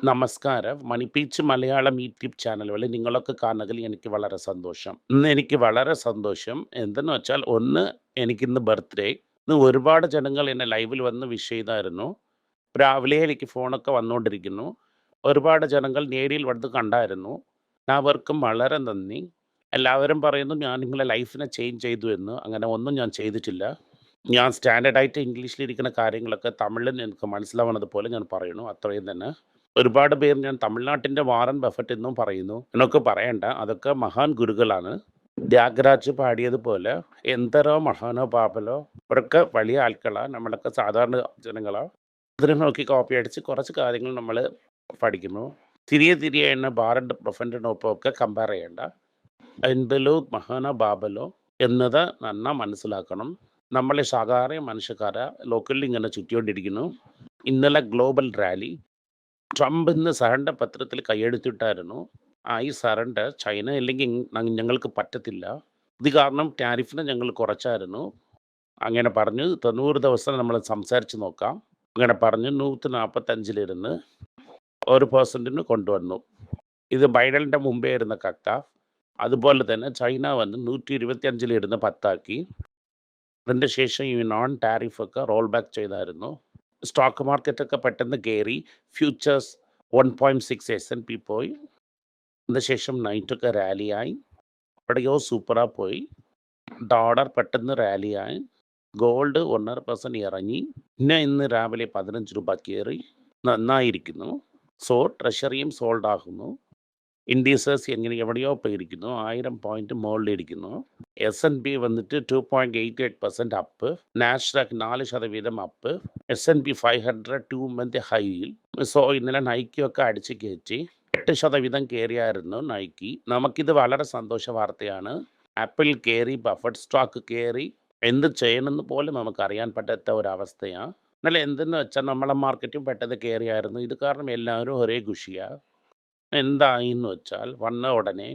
നമസ്കാരം. മണിപ്പീച്ച് Malayalam YouTube channel വഴി നിങ്ങളൊക്കെ കാണുന്നതിൽ എനിക്ക് വളരെ സന്തോഷം. ഇന്ന് എനിക്ക് വളരെ സന്തോഷം. എന്തെന്ന് വെച്ചാൽ ഒന്ന് എനിക്കിന്ന് ബർത്ത്ഡേ. ഇന്ന് ഒരുപാട് ജനങ്ങൾ എന്നെ ലൈവിൽ വന്ന് വിഷ് ചെയ്തായിരുന്നു. രാവിലെ എനിക്ക് ഫോണൊക്കെ വന്നുകൊണ്ടിരിക്കുന്നു. ഒരുപാട് ജനങ്ങൾ നേരിൽ വന്ന് കണ്ടായിരുന്നു. എല്ലാവർക്കും വളരെ നന്ദി. എല്ലാവരും പറയുന്നു ഞാൻ നിങ്ങളെ ലൈഫിനെ ചേഞ്ച് ചെയ്തു എന്ന്. അങ്ങനെ ഒന്നും ഞാൻ ചെയ്തിട്ടില്ല. ഞാൻ സ്റ്റാൻഡേർഡായിട്ട് ഇംഗ്ലീഷിലിരിക്കുന്ന കാര്യങ്ങളൊക്കെ തമിഴിൽ എനിക്ക് മനസ്സിലാവുന്നത് പോലെ ഞാൻ പറയുന്നു. അത്രയും തന്നെ. ഒരുപാട് പേര് ഞാൻ തമിഴ്നാട്ടിൻ്റെ വാറൻ ബഫറ്റ് എന്നും പറയുന്നു. എന്നൊക്കെ പറയണ്ട. അതൊക്കെ മഹാൻ ഗുരുക്കളാണ്. ത്യാഗരാജ് പാടിയതുപോലെ എന്തരോ മഹാനോ പാപലോ അവരൊക്കെ വലിയ ആൾക്കാരാണ്. നമ്മളൊക്കെ സാധാരണ ജനങ്ങളാണ്. അതിനെ നോക്കി കോപ്പി അടിച്ച് കുറച്ച് കാര്യങ്ങൾ നമ്മൾ പഠിക്കുന്നു. തിരികെ തിരികെ എന്നെ വാറൻ ബഫറ്റിനൊപ്പമൊക്കെ കമ്പയർ ചെയ്യേണ്ട. എന്തലോ മഹാനോ ബാബലോ എന്നത് നന്നാ മനസ്സിലാക്കണം. നമ്മളെ സാധാരണ മനുഷ്യക്കാരെ ലോക്കലിൽ ഇങ്ങനെ ചുറ്റിക്കൊണ്ടിരിക്കുന്നു. ഇന്നലെ ഗ്ലോബൽ റാലി ട്രംപ് ഇന്ന് സറണ്ടർ പത്രത്തിൽ കൈയെഴുത്തിട്ടായിരുന്നു. ഈ സറണ്ടർ ചൈന ഇല്ലെങ്കിൽ ഞങ്ങൾക്ക് പറ്റത്തില്ല. ഇത് കാരണം ടാരിഫിനെ ഞങ്ങൾ കുറച്ചായിരുന്നു. അങ്ങനെ പറഞ്ഞ് 90 ദിവസം നമ്മൾ സംസാരിച്ച് നോക്കാം. അങ്ങനെ പറഞ്ഞ് 145 1% കൊണ്ടുവന്നു. ഇത് ബൈഡലിൻ്റെ മുമ്പേ ഇരുന്ന കക്ക. അതുപോലെ തന്നെ ചൈന വന്ന് 125 10 അതിൻ്റെ ശേഷം ഈ നോൺ ടാരിഫൊക്കെ റോൾ ബാക്ക് ചെയ്തായിരുന്നു. സ്റ്റോക്ക് മാർക്കറ്റൊക്കെ പെട്ടെന്ന് കയറി. ഫ്യൂച്ചേഴ്സ് 1.6 S&P പോയി. അതിനുശേഷം നൈറ്റൊക്കെ റാലിയായി. എവിടെയോ സൂപ്പറാ പോയി. ഡോളർ പെട്ടെന്ന് റാലിയായി. ഗോൾഡ് 1.5% ഇറങ്ങി. പിന്നെ ഇന്ന് രാവിലെ 15 രൂപ കയറി. നന്നായിരിക്കുന്നു. ട്രഷറിയും സോൾഡ് ആകുന്നു. ഇൻഡീസസ് എവിടെയോ പോയിരിക്കുന്നു. 1000 പോയിന്റ് മുകളിലിരിക്കുന്നു. S&P വന്നിട്ട് 2.88% up. Nasdaq 4% up. S&P 500 2 month ഹൈയിൽ. ഇന്നലെ നൈക്കിയൊക്കെ അടിച്ച് കയറ്റി. 8% കയറിയായിരുന്നു നൈക്കി. നമുക്കിത് വളരെ സന്തോഷ വാർത്തയാണ്. ആപ്പിൾ കയറി, ബഫറ്റ് സ്റ്റോക്ക് കയറി. എന്ത് ചെയ്യണമെന്ന് പോലും നമുക്കറിയാൻ പറ്റാത്ത ഒരവസ്ഥയാണ്. ഇന്നലെ എന്തെന്ന് വെച്ചാൽ നമ്മളെ മാർക്കറ്റും പെട്ടെന്ന് കയറിയായിരുന്നു. ഇത് കാരണം എല്ലാവരും ഒരേ ഖുഷിയാണ്. എന്തായിന്ന് വെച്ചാൽ വന്ന ഉടനെ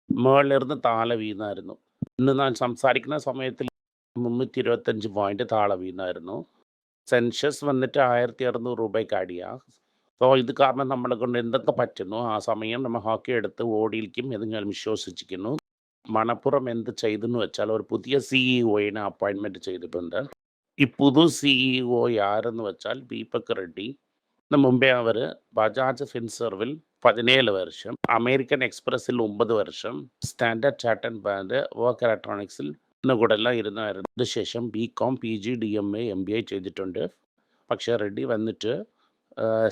മുകളിലിരുന്ന് താഴെ വീണായിരുന്നു. ഇന്ന് ഞാൻ സംസാരിക്കുന്ന സമയത്തിൽ 325 പോയിന്റ് താഴെ വീണായിരുന്നു. സെൻസസ് വന്നിട്ട് 1600 രൂപയ്ക്ക് അടിയാണ്. ഇത് കാരണം നമ്മളെ കൊണ്ട് എന്തൊക്കെ പറ്റുന്നു ആ സമയം നമ്മൾ ഹോക്കി എടുത്ത് ഓടിയിരിക്കും എന്ന് ഞാൻ വിശ്വസിച്ചിരിക്കുന്നു. മണപ്പുറം എന്ത് ചെയ്തെന്ന് വെച്ചാൽ ഒരു പുതിയ CEO അപ്പോയിൻമെൻറ്റ് ചെയ്തിട്ടുണ്ട്. ഈ പുതു CEO ആരെന്ന് വെച്ചാൽ ദീപക് റെഡ്ഡി. മുമ്പേ അവർ ബജാജ് ഫിൻസർവിൽ 17 വർഷം, അമേരിക്കൻ എക്സ്പ്രസ്സിൽ 9 വർഷം, സ്റ്റാൻഡേർഡ് ചാർട്ടേഡ് ബാങ്ക് വർക്ക് ഇലക്ട്രോണിക്സിൽ കൂടെ എല്ലാം ഇരുന്നായിരുന്നു. അതിനുശേഷം BCom PG DMA MBA ചെയ്തിട്ടുണ്ട്. പക്ഷേ റെഡ്ഡി വന്നിട്ട്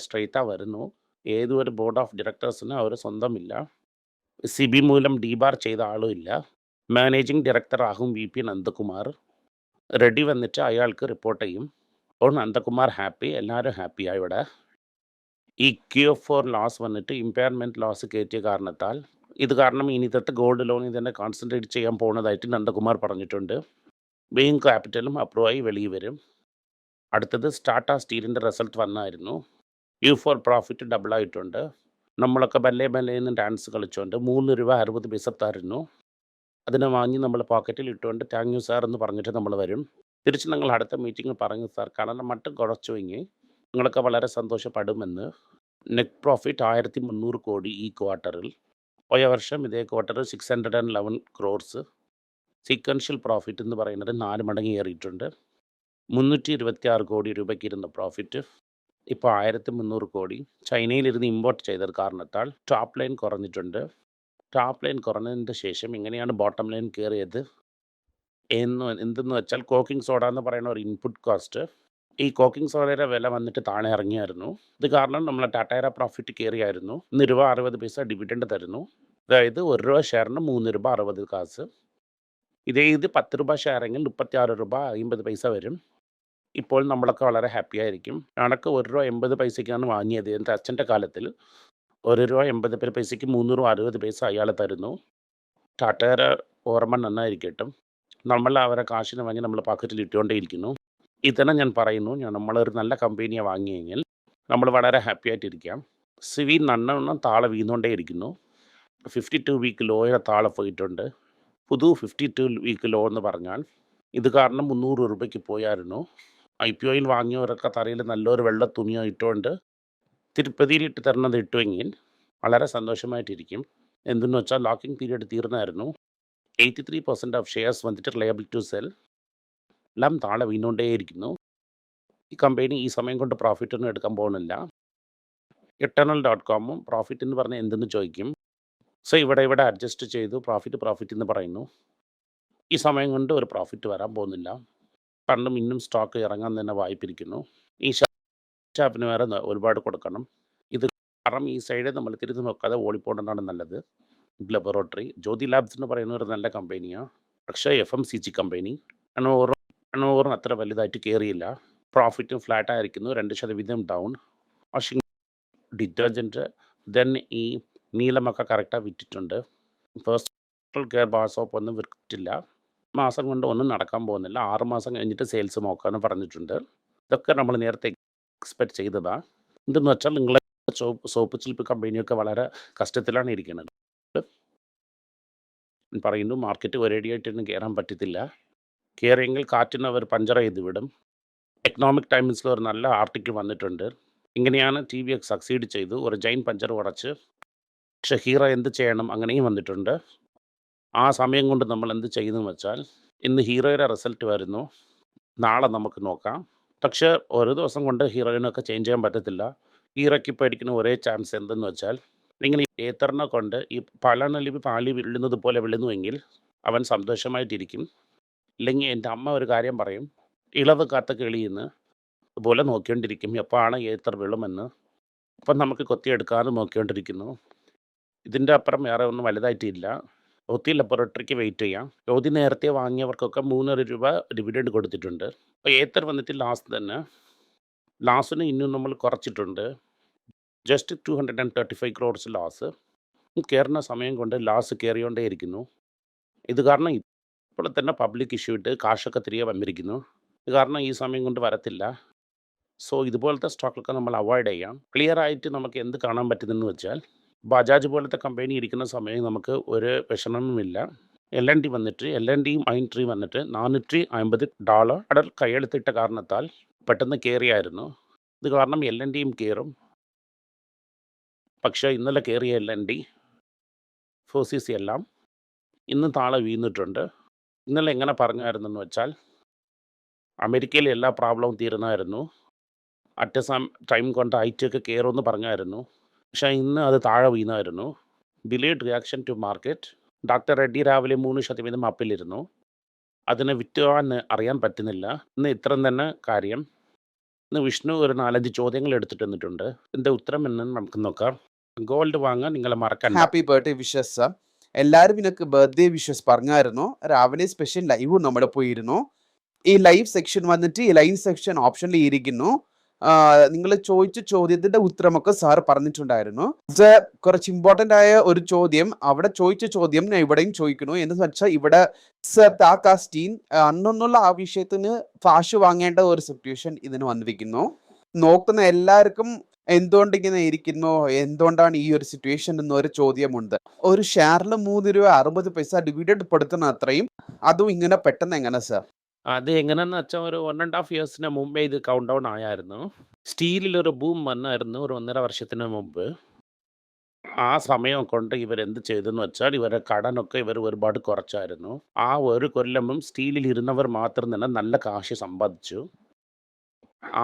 സ്ട്രെയിറ്റാ വരുന്നു. ഏതൊരു ബോർഡ് ഓഫ് ഡയറക്ടേഴ്സിനും അവർ സ്വന്തമില്ല. CB മൂലം DBAR ചെയ്ത ആളും ഇല്ല. മാനേജിംഗ് ഡയറക്ടർ ആകും VP നന്ദകുമാർ. റെഡ്ഡി വന്നിട്ട് അയാൾക്ക് റിപ്പോർട്ട് ചെയ്യും. അപ്പോൾ നന്ദകുമാർ ഹാപ്പി, എല്ലാവരും ഹാപ്പിയാണ് ഇവിടെ. ഈ Q4 ലോസ് വന്നിട്ട് ഇമ്പയർമെൻറ്റ് ലോസ് കയറ്റിയ കാരണത്താൽ ഇത് കാരണം ഇനി തൊട്ട് ഗോൾഡ് ലോണിൽ തന്നെ കോൺസെൻട്രേറ്റ് ചെയ്യാൻ പോകുന്നതായിട്ട് നന്ദകുമാർ പറഞ്ഞിട്ടുണ്ട്. ബെയിങ് ക്യാപിറ്റലും അപ്രൂവ് ആയി വെളിയിൽ വരും. അടുത്തത് ടാറ്റ സ്റ്റീലിൻ്റെ റിസൾട്ട് വന്നായിരുന്നു. Q4 profit ഡബിളായിട്ടുണ്ട്. നമ്മളൊക്കെ ബല്ലേ ബല്ലേന്ന് ഡാൻസ് കളിച്ചുകൊണ്ട് 3 രൂപ 60 പൈസ തരുന്നു. അതിനെ വാങ്ങി നമ്മൾ പോക്കറ്റിൽ ഇട്ടുകൊണ്ട് താങ്ക് യു സാർ എന്ന് പറഞ്ഞിട്ട് നമ്മൾ വരും. തിരിച്ച് ഞങ്ങൾ അടുത്ത മീറ്റിങ്ങിൽ പറഞ്ഞു സാർ കാരണം മട്ടും കുറച്ചുവെങ്കിൽ നിങ്ങളൊക്കെ വളരെ സന്തോഷപ്പെടുമെന്ന്. നെറ്റ് പ്രോഫിറ്റ് 1300 കോടി ഈ ക്വാർട്ടറിൽ. പോയ വർഷം ഇതേ ക്വാർട്ടറിൽ 611 crores. സീക്വൻഷ്യൽ പ്രോഫിറ്റ് എന്ന് പറയുന്നത് 4 മടങ്ങ് ഏറിയിട്ടുണ്ട്. 326 കോടി രൂപയ്ക്ക് ഇരുന്ന പ്രോഫിറ്റ് ഇപ്പോൾ 1300 കോടി. ചൈനയിലിരുന്ന് ഇമ്പോർട്ട് ചെയ്തത് കാരണത്താൽ ടോപ്പ് ലൈൻ കുറഞ്ഞിട്ടുണ്ട്. ടോപ്പ് ലൈൻ കുറഞ്ഞതിൻ്റെ ശേഷം എങ്ങനെയാണ് ബോട്ടം ലൈൻ കയറിയത് എന്തെന്ന് വെച്ചാൽ കോക്കിംഗ് സോഡ എന്ന് പറയുന്ന ഒരു ഇൻപുട്ട് കോസ്റ്റ്. ഈ കോക്കിംഗ് സോഡയുടെ വില വന്നിട്ട് താഴെ ഇറങ്ങിയായിരുന്നു. ഇത് കാരണം നമ്മളെ ടാറ്റയുടെ പ്രോഫിറ്റ് കയറിയായിരുന്നു. 1 രൂപ 60 പൈസ ഡിവിഡൻഡ് തരുന്നു. അതായത് 1 രൂപ ഷെയറിന് 3 രൂപ 60 കാശ്. ഇത് 10 രൂപ ഷെയറെങ്കിൽ 36 രൂപ 50 പൈസ വരും. ഇപ്പോൾ നമ്മളൊക്കെ വളരെ ഹാപ്പി ആയിരിക്കും. കണക്ക് 1 രൂപ 80 പൈസയ്ക്കാണ് വാങ്ങിയത്. എൻ്റെ അച്ഛൻ്റെ കാലത്തിൽ 1 രൂപ 80 പൈസയ്ക്ക് 3 രൂപ 60 പൈസ അയാൾ തരുന്നു. ടാറ്റയുടെ ഓർമ്മ നന്നായിരിക്കട്ടും. നമ്മൾ അവരെ കാശിന് വാങ്ങി നമ്മൾ പോക്കറ്റിൽ ഇട്ടുകൊണ്ടേയിരിക്കുന്നു. ഇതന്നെ ഞാൻ പറയുന്നു, നമ്മളൊരു നല്ല കമ്പനിയെ വാങ്ങിയെങ്കിൽ നമ്മൾ വളരെ ഹാപ്പി ആയിട്ടിരിക്കാം. സിവി നന്നെണ്ണം താഴെ വീണുകൊണ്ടേ ഇരിക്കുന്നു. 52 വീക്ക് ലോയുടെ താഴെ പോയിട്ടുണ്ട്. പുതു 52 വീക്ക് ലോ എന്ന് പറഞ്ഞാൽ ഇത് കാരണം 300 രൂപയ്ക്ക് പോയായിരുന്നു. IPOയിൽ വാങ്ങിയവരൊക്കെ തറയിൽ നല്ലൊരു വെള്ള തുണിയോ ഇട്ടുകൊണ്ട് തിരുപ്പതിയിൽ ഇട്ട് തരുന്നത് ഇട്ടുവെങ്കിൽ വളരെ സന്തോഷമായിട്ടിരിക്കും. എന്തെന്ന് വെച്ചാൽ ലോക്കിംഗ് പീരീഡ് തീർന്നായിരുന്നു. 83% ഓഫ് ഷെയർസ് വന്നിട്ട് ലയബിൾ ടു സെൽ എല്ലാം താഴെ വീണുകൊണ്ടേയിരിക്കുന്നു. ഈ കമ്പനി ഈ സമയം കൊണ്ട് പ്രോഫിറ്റ് ഒന്നും എടുക്കാൻ പോകുന്നില്ല. eternal.com പ്രോഫിറ്റ് എന്ന് പറഞ്ഞാൽ എന്തെന്ന് ചോദിക്കും. സോ ഇവിടെ അഡ്ജസ്റ്റ് ചെയ്തു പ്രോഫിറ്റ് എന്ന് പറയുന്നു. ഈ സമയം കൊണ്ട് ഒരു പ്രോഫിറ്റ് വരാൻ പോകുന്നില്ല. കാരണം ഇന്നും സ്റ്റോക്ക് ഇറങ്ങാൻ തന്നെ വായ്പിരിക്കുന്നു. ഈ ഷാപ്പിന് വേറെ ഒരുപാട് കൊടുക്കണം. ഇത് കാരണം ഈ സൈഡ് നമ്മൾ തിരിഞ്ഞ് നോക്കാതെ ഓടിപ്പോകേണ്ടതാണ് നല്ലത്. ലബോറട്ടറി ജ്യോതി ലാബ്സ് എന്ന് പറയുന്ന ഒരു നല്ല കമ്പനിയാണ്. പക്ഷേ FMCG കമ്പനി ടേൺഓവറും അത്ര വലുതായിട്ട് കയറിയില്ല. പ്രോഫിറ്റും ഫ്ലാറ്റ് ആയിരിക്കുന്നു. 2% ഡൗൺ. വാഷിംഗ് ഡിറ്റർജൻറ്റ് ദെൻ ഈ നീലമൊക്കെ കറക്റ്റായി വിറ്റിട്ടുണ്ട്. പേഴ്സണൽ കെയർ ബാർ സോപ്പ് ഒന്നും വിറ്റില്ല. മാസം കൊണ്ട് ഒന്നും നടക്കാൻ പോകുന്നില്ല. 6 മാസം കഴിഞ്ഞിട്ട് സെയിൽസ് നോക്കാമെന്ന് പറഞ്ഞിട്ടുണ്ട്. ഇതൊക്കെ നമ്മൾ നേരത്തെ എക്സ്പെക്റ്റ് ചെയ്തതാണ്. എന്തെന്ന് വെച്ചാൽ നിങ്ങളെ സോപ്പ് ചിൽപ്പ് കമ്പനിയൊക്കെ വളരെ കഷ്ടത്തിലാണ് ഇരിക്കുന്നത്. പറയുന്നു മാർക്കറ്റ് ഒരേടിയായിട്ടൊന്നും കയറാൻ പറ്റത്തില്ല. കയറിയെങ്കിൽ കാറ്റിന് അവർ പഞ്ചർ ചെയ്ത് വിടും. എക്കണോമിക് ടൈംസിൽ ഒരു നല്ല ആർട്ടിക്കിൾ വന്നിട്ടുണ്ട്. ഇങ്ങനെയാണ് TVX സക്സീഡ് ചെയ്തു. ഒരു ജൈൻ പഞ്ചർ ഉടച്ച്. പക്ഷേ ഹീറോ എന്ത് ചെയ്യണം അങ്ങനെയും വന്നിട്ടുണ്ട്. ആ സമയം കൊണ്ട് നമ്മൾ എന്ത് ചെയ്യുന്നു വെച്ചാൽ ഇന്ന് ഹീറോയുടെ റിസൾട്ട് വരുന്നു. നാളെ നമുക്ക് നോക്കാം. പക്ഷേ ഒരു ദിവസം കൊണ്ട് ഹീറോയിനൊക്കെ ചേഞ്ച് ചെയ്യാൻ പറ്റത്തില്ല. ഹീറോയ്ക്ക് ഇപ്പോൾ അടിക്കുന്ന ഒരേ ചാൻസ് എന്തെന്ന് വെച്ചാൽ നിങ്ങൾ ഈ ഏത്തറിനെ കൊണ്ട് ഈ പലനലിവ് പാലി വിള്ളുന്നത് പോലെ വിള്ളുന്നുവെങ്കിൽ അവൻ സന്തോഷമായിട്ടിരിക്കും. ഇല്ലെങ്കിൽ എൻ്റെ അമ്മ ഒരു കാര്യം പറയും, ഇളവ് കാത്ത കിളിയെന്ന് അതുപോലെ നോക്കിക്കൊണ്ടിരിക്കും എപ്പോഴാണ് ഏത്തർ വീഴുമെന്ന്. അപ്പം നമുക്ക് കൊത്തിയെടുക്കാതെ നോക്കിക്കൊണ്ടിരിക്കുന്നു. ഇതിൻ്റെ അപ്പുറം വേറെ ഒന്നും വലുതായിട്ടില്ല. ജ്യോതി ലബോറട്ടറിക്ക് വെയിറ്റ് ചെയ്യാം. ജ്യോതി നേരത്തെ വാങ്ങിയവർക്കൊക്കെ 3 രൂപ ഡിവിഡൻഡ് കൊടുത്തിട്ടുണ്ട്. അപ്പോൾ ഏത്തർ വന്നിട്ട് ലാസ്റ്റിന് ഇന്നും നമ്മൾ കുറച്ചിട്ടുണ്ട്. Just 235 crores loss. കയറുന്ന സമയം കൊണ്ട് ലാസ് കയറിയോണ്ടേ ഇരിക്കുന്നു. ഇത് കാരണം ഇപ്പോൾ തന്നെ പബ്ലിക് ഇഷ്യൂ ഇട്ട് കാശൊക്കെ തിരികെ വന്നിരിക്കുന്നു. ഇത് കാരണം ഈ സമയം കൊണ്ട് വരത്തില്ല. സോ ഇതുപോലത്തെ സ്റ്റോക്കൊക്കെ നമ്മൾ അവോയ്ഡ് ചെയ്യാം. ക്ലിയർ ആയിട്ട് നമുക്ക് എന്ത് കാണാൻ പറ്റുന്നതെന്ന് വെച്ചാൽ ബജാജ് പോലത്തെ കമ്പനി ഇരിക്കുന്ന സമയം നമുക്ക് ഒരു വിഷമവുമില്ല. LNT വന്നിട്ട് Mindtree വന്നിട്ട് $450 കയ്യെഴുത്തിട്ട കാരണത്താൽ പെട്ടെന്ന് കയറിയായിരുന്നു. ഇത് കാരണം LNTയും കയറും. പക്ഷേ ഇന്നലെ കയറിയ LNT 4CC എല്ലാം ഇന്ന് താഴെ വീണിട്ടുണ്ട്. ഇന്നലെ എങ്ങനെ പറഞ്ഞായിരുന്നെന്ന് വെച്ചാൽ അമേരിക്കയിൽ എല്ലാ പ്രോബ്ലവും തീർന്നായിരുന്നു. അറ്റ് ടൈം കൊണ്ട് IT ഒക്കെ കയറുമെന്ന് പറഞ്ഞായിരുന്നു. പക്ഷേ ഇന്ന് അത് താഴെ വീണായിരുന്നു. Delayed reaction to market. Doctor Reddy രാവിലെ 3% അപ്പിലിരുന്നു. അതിനെ വിറ്റുവാൻ അറിയാൻ പറ്റുന്നില്ല. ഇന്ന് ഇത്രയും തന്നെ കാര്യം. ഇന്ന് വിഷ്ണു ഒരു 4-5 ചോദ്യങ്ങൾ എടുത്തിട്ട് വന്നിട്ടുണ്ട്. ഇതിൻ്റെ ഉത്തരം എന്ന് നമുക്ക് നോക്കാം. ഗോൾഡ് വാങ്ങാൻ നിങ്ങളെ മറക്കണ്ട. Happy birthday wishes sir. എല്ലാവരും എനിക്ക് ബർത്ത്ഡേ വിഷസ് പറഞ്ഞായിരുന്നു. രാവിലെ സ്പെഷ്യൽ ലൈവ് നമ്മൾ പോയിരുന്നു. ഈ ലൈവ് സെക്ഷൻ വന്നിട്ട് ഈ ലൈവ് സെക്ഷൻ ഓപ്ഷനിൽ ഇരിക്കുന്നു. നിങ്ങൾ ചോദിച്ച ചോദ്യത്തിന്റെ ഉത്തരമൊക്കെ സാർ പറഞ്ഞിട്ടുണ്ടായിരുന്നു. ഇത് കുറച്ച് ഇമ്പോർട്ടൻ്റ് ആയ ഒരു ചോദ്യം, അവിടെ ചോദിച്ച ചോദ്യം ഞാൻ ഇവിടെയും ചോദിക്കുന്നു. എന്ന് വെച്ചാൽ ഇവിടെ സർ താക്കാസ്റ്റീൻ അന്നുള്ള ആ വിഷയത്തിന് കാശ് വാങ്ങേണ്ട ഒരു സിറ്റുവേഷൻ ഇതിന് വന്നിരിക്കുന്നു. നോക്കുന്ന എല്ലാവർക്കും എന്തുകൊണ്ട് ഇങ്ങനെ ഇരിക്കുന്നു, എന്തുകൊണ്ടാണ് ഈ ഒരു സിറ്റുവേഷൻ എന്നൊരു ചോദ്യമുണ്ട്. ഒരു ഷെയറിൽ 3 രൂപ 60 പൈസ ഡിവിഡൻഡ് കൊടുക്കുന്ന അത്രയും അതും ഇങ്ങനെ പെട്ടെന്ന് എങ്ങനെ സാർ? അത് എങ്ങനെയെന്ന് വെച്ചാൽ ഒരു 1.5 ഇയേഴ്സിന് മുമ്പേ ഇത് കൗണ്ട് ഡൗൺ ആയായിരുന്നു. സ്റ്റീലിലൊരു ബൂം വന്നായിരുന്നു ഒരു 1.5 വർഷത്തിന് മുമ്പ്. ആ സമയം കൊണ്ട് ഇവരെന്ത് ചെയ്തെന്ന് വെച്ചാൽ ഇവരെ കടനൊക്കെ ഇവർ ഒരുപാട് കുറച്ചായിരുന്നു. ആ ഒരു കൊല്ലമും സ്റ്റീലിൽ ഇരുന്നവർ മാത്രം തന്നെ നല്ല കാശ് സമ്പാദിച്ചു.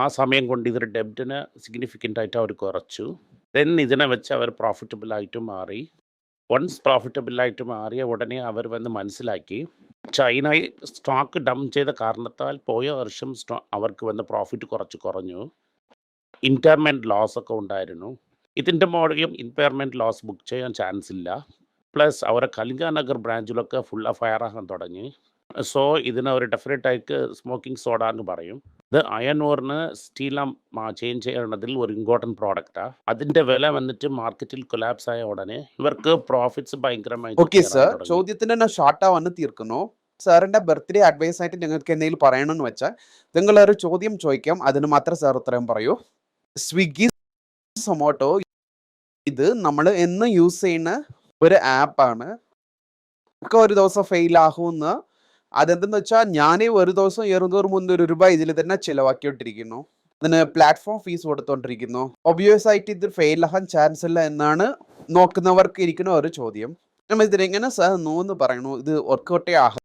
ആ സമയം കൊണ്ട് ഇവർ ഡെബ്റ്റിന് സിഗ്നിഫിക്കൻ്റ് ആയിട്ട് അവർ കുറച്ചു. ദെൻ ഇതിനെ വെച്ച് അവർ പ്രോഫിറ്റബിളായിട്ട് മാറി. വൺസ് പ്രോഫിറ്റബിളായിട്ട് മാറിയ ഉടനെ അവർ വന്ന് മനസ്സിലാക്കി ചൈന സ്റ്റോക്ക് ഡംപ് ചെയ്ത കാരണത്താൽ പോയ വർഷം അവർക്ക് വന്ന പ്രോഫിറ്റ് കുറഞ്ഞു. ഇമ്പയർമെൻറ്റ് ലോസ് ഒക്കെ ഉണ്ടായിരുന്നു. ഇതിൻ്റെ മോഡലും ഇമ്പയർമെൻറ്റ് ലോസ് ബുക്ക് ചെയ്യാൻ ചാൻസ് ഇല്ല. പ്ലസ് അവരെ കലിംഗനഗർ ബ്രാഞ്ചിലൊക്കെ ഫുൾ ഫയർ ആകാൻ തുടങ്ങി. സോ ഇതിനെ ഒരു ഡെഫിനറ്റായിട്ട് സ്മോക്കിംഗ് സോഡ എന്ന് പറയും. ഇത് അയൺ ഓറിന് സ്റ്റീലാം ചേഞ്ച് ചെയ്യണതിൽ ഒരു ഇമ്പോർട്ടൻറ്റ് പ്രോഡക്റ്റാണ്. അതിൻ്റെ വില വന്നിട്ട് മാർക്കറ്റിൽ കൊലാപ്സ് ആയ ഉടനെ ഇവർക്ക് പ്രോഫിറ്റ്സ് ഭയങ്കരമായിട്ട് ഓക്കെ സർ, ചോദ്യത്തിന് ഞാൻ ഷോർട്ടാ വന്ന് തീർക്കുന്നു. സാറിന്റെ ബർത്ത്ഡേ അഡ്വൈസ് ആയിട്ട് നിങ്ങൾക്ക് എന്തെങ്കിലും പറയണമെന്ന് വെച്ചാൽ നിങ്ങൾ ഒരു ചോദ്യം ചോദിക്കാം, അതിന് മാത്രം സാർ ഉത്തരം പറയൂ. സ്വിഗ്ഗി സൊമാറ്റോ ഇത് നമ്മൾ എന്ന് യൂസ് ചെയ്യുന്ന ഒരു ആപ്പാണ്. ഒക്കെ ഒരു ദിവസം ഫെയിൽ ആകുമെന്ന്. അതെന്തെന്ന് വെച്ചാൽ ഞാൻ ഒരു ദിവസം 200-300 രൂപ ഇതിൽ തന്നെ ചിലവാക്കിയിട്ടിരിക്കുന്നു. അതിന് പ്ലാറ്റ്ഫോം ഫീസ് കൊടുത്തോണ്ടിരിക്കുന്നു. ഒബ്വിയസ് ആയിട്ട് ഇത് ഫെയിൽ ആകാൻ ചാൻസ് ഇല്ല എന്നാണ് നോക്കുന്നവർക്ക് ഇരിക്കുന്ന ഒരു ചോദ്യം. നമ്മൾ ഇതിനെങ്ങനെ സാർ നോന്ന് പറയണു ഇത് വർക്കൗട്ടേ ആകും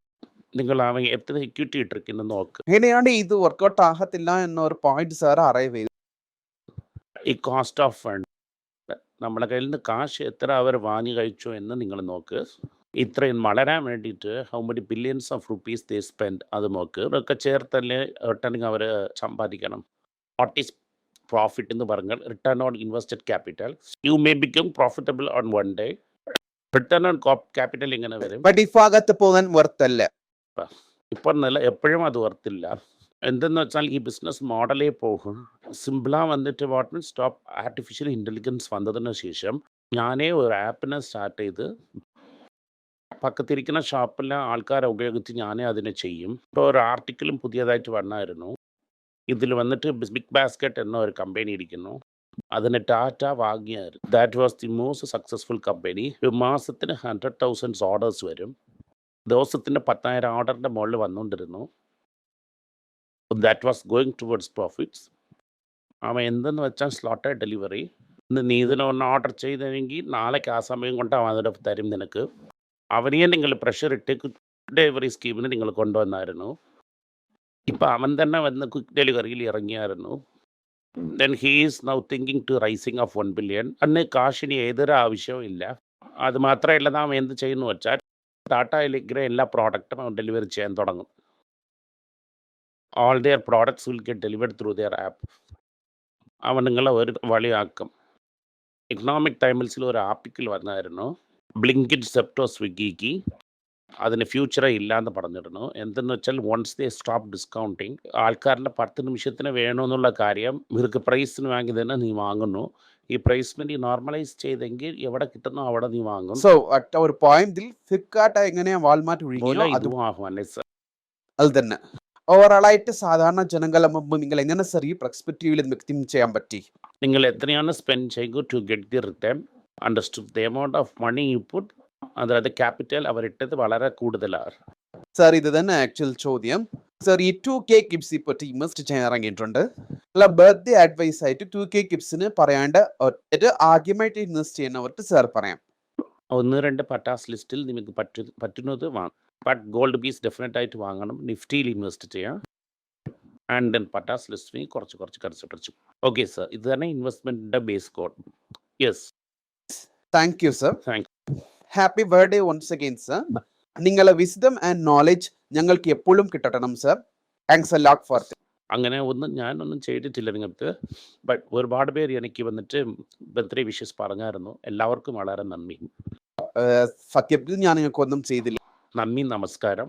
നിങ്ങൾ അവൻ എത്ര ഇക്വിറ്റി ഇട്ടിരിക്കുന്നു നോക്ക്. എങ്ങനെയാണ് ഇത് വർക്കൗട്ട് ആകത്തില്ല എന്നൊരു പോയിന്റ് സാർ അറിവ് ചെയ്തു. ഈ കോസ്റ്റ് ഓഫ് ഫണ്ട് നമ്മുടെ കയ്യിൽ നിന്ന് കാശ് എത്ര അവർ വാങ്ങി കഴിച്ചു എന്ന് നിങ്ങൾ നോക്ക്. ഇത്രയും വളരാൻ വേണ്ടിയിട്ട് how many billions of rupees they spend അത് നോക്ക്. ഇതൊക്കെ ചേർത്തല്ലേ റിട്ടേണിങ് അവർ സമ്പാദിക്കണം. വാട്ട് ഈസ് പ്രോഫിറ്റ് എന്ന് പറഞ്ഞാൽ return on invested capital. You may become profitable on one day. Return on capital ഇങ്ങനെ വരും. ബട്ട് ഈ ഭാഗത്ത് പോകാൻ വರ್ತല്ല. ഇപ്പം നല്ല എപ്പോഴും അത് വർത്തില്ല. എന്തെന്ന് വെച്ചാൽ ഈ ബിസിനസ് മോഡലേ പോകും. സിമ്പിളാக വന്നിട്ട് what means stop artificial intelligence വന്നതിന് ശേഷം ഞാനേ ഒരു ആപ്പിനെ സ്റ്റാർട്ട് ചെയ്ത് പക്കത്തിരിക്കുന്ന ഷോപ്പിലെ ആൾക്കാരെ ഉപയോഗിച്ച് ഞാനേ അതിനെ ചെയ്യും. ഇപ്പോൾ ഒരു ആർട്ടിക്കിളും പുതിയതായിട്ട് വന്നായിരുന്നു. ഇതിൽ വന്നിട്ട് ബിഗ് ബാസ്ക്കറ്റ് എന്ന ഒരു കമ്പനി ഇരിക്കുന്നു. അതിന് ടാറ്റ വാങ്ങിയായിരുന്നു. That was the most successful company. ഒരു മാസത്തിന് 100,000 ഓർഡേഴ്സ് വരും. ദിവസത്തിന് 10,000 ഓർഡറിൻ്റെ മുകളിൽ വന്നുകൊണ്ടിരുന്നു. That was going towards profits. അവൻ എന്തെന്ന് വെച്ചാൽ സ്ലോട്ടഡ് ഡെലിവറി. ഇന്ന് നീ ഇതിനൊന്ന് ഓർഡർ ചെയ്തെങ്കിൽ നാളേക്ക് ആ സമയം കൊണ്ട് അവൻ അതിൻ്റെ തരും നിനക്ക്. അവനെയും നിങ്ങൾ പ്രഷർ ഇട്ട് ക്വിക്ക് ഡെലിവറി സ്കീമിന് നിങ്ങൾ കൊണ്ടുവന്നായിരുന്നു. ഇപ്പം അവൻ തന്നെ വന്ന് ക്വിക്ക് ഡെലിവറിയിൽ ഇറങ്ങിയായിരുന്നു. Then he is now thinking to rising of 1 billion. അന്ന് കാശിന് ഏതൊരു ആവശ്യവും ഇല്ല. അത് മാത്രമല്ല നാം എന്ത് ചെയ്യുന്നു വെച്ചാൽ ടാറ്റയിലേക്ക് എല്ലാ പ്രോഡക്റ്റും അവൻ ഡെലിവറി ചെയ്യാൻ തുടങ്ങും. All their products will get delivered through their app. അവൻ നിങ്ങളെ ഒരു വഴിയാക്കും. ഇക്കണോമിക് ടൈംസിൽ ഒരു ആർട്ടിക്കിൾ വന്നായിരുന്നു. ബ്ലിങ്കിറ്റ്, സെപ്റ്റോ, സ്വിഗ്ഗിക്ക് അതിന് ഫ്യൂച്ചറേ ഇല്ലയെന്ന് പറഞ്ഞിരുന്നു. എന്തെന്ന് വെച്ചാൽ വൺസ് ദേ സ്റ്റോപ്പ് ഡിസ്കൗണ്ടിങ്, ആൾക്കാരുടെ 10 നിമിഷത്തിന് വേണമെന്നുള്ള കാര്യം ഇവർക്ക് പ്രൈസിന് വാങ്ങി തന്നെ നീ വാങ്ങുന്നു. ഈ പ്രൈസിന് നീ നോർമലൈസ് ചെയ്തെങ്കിൽ എവിടെ കിട്ടുന്നോ അവിടെ നീ വാങ്ങും. സോ അറ്റ് ഒരു പോയിന്റിൽ ഫ്ലിപ്കാർട്ട് എങ്ങനെയാ വാൾമാർട്ട് പോലെ ഒഴുകിയോ ഇതും ആകും അല്ലേ സർ? അത് തന്നെ. ഓവറോളായിട്ട് സാധാരണ ജനങ്ങളെ മുമ്പ് നിങ്ങൾ എങ്ങനെ സാർ ഈ പെർസ്പെക്റ്റീവിൽ വ്യക്തം ചെയ്യാൻ പറ്റി? നിങ്ങൾ എത്രയാണ് സ്പെൻഡ് ചെയ്യുക to get the return understood the amount of money you put. അതായത് ക്യാപിറ്റൽ അവരിട്ടത് വളരെ കൂടുതലാണ്. സാർ ഇത് തന്നെ ആക്ച്വൽ ചോദ്യം. സാർ ഈ 2K കിഡ്സ് പറ്റി ഇൻവെസ്റ്റ് ചെയ്യാൻ ഇറങ്ങിയിട്ടുണ്ട്. അല്ല ബർത്ത്ഡേ അഡ്വൈസ് ആയിട്ട് 2K കിഡ്സിന് പറയാണ്ട് ഒറ്റ ആദ്യമായിട്ട് ഇൻവെസ്റ്റ് ചെയ്യുന്നവർക്ക് സാർ പറയാം. 1-2 പട്ടാസ് ലിസ്റ്റിൽ നിങ്ങൾക്ക് പറ്റുന്നത് വാങ്ങും. ബട്ട് ഗോൾഡ് പീസ് ഡെഫിനറ്റ് ആയിട്ട് വാങ്ങണം. നിഫ്റ്റിയിൽ ഇൻവെസ്റ്റ് ചെയ്യാം. ആൻഡ് ദെൻ പട്ടാസ് ലിസ്റ്റിൽ കുറച്ച്. ഓക്കെ സർ, ഇത് തന്നെ ഇൻവെസ്റ്റ്മെൻറ്റിൻ്റെ base code. Yes, thank you sir. Thank happy birthday once again sir. നിങ്ങളെ വിസ്ഡം ആൻഡ് നോളജ് ഞങ്ങൾക്ക് എപ്പോഴും കിട്ടണം sir. Thanks a lot for. അങ്ങനെ ഞാനൊന്നും ചെയ്തിട്ടില്ല നിങ്ങൾക്ക്. ബട്ട് ഒരുപാട് പേര് എനിക്ക് വന്നിട്ട് ബർത്ത്ഡേ വിഷസ് പറഞ്ഞായിരുന്നു. എല്ലാവർക്കും വളരെ നന്ദി. സത്യത്തിൽ ഞാൻ നിങ്ങൾക്കൊന്നും ചെയ്തില്ല. നന്ദി, നമസ്കാരം.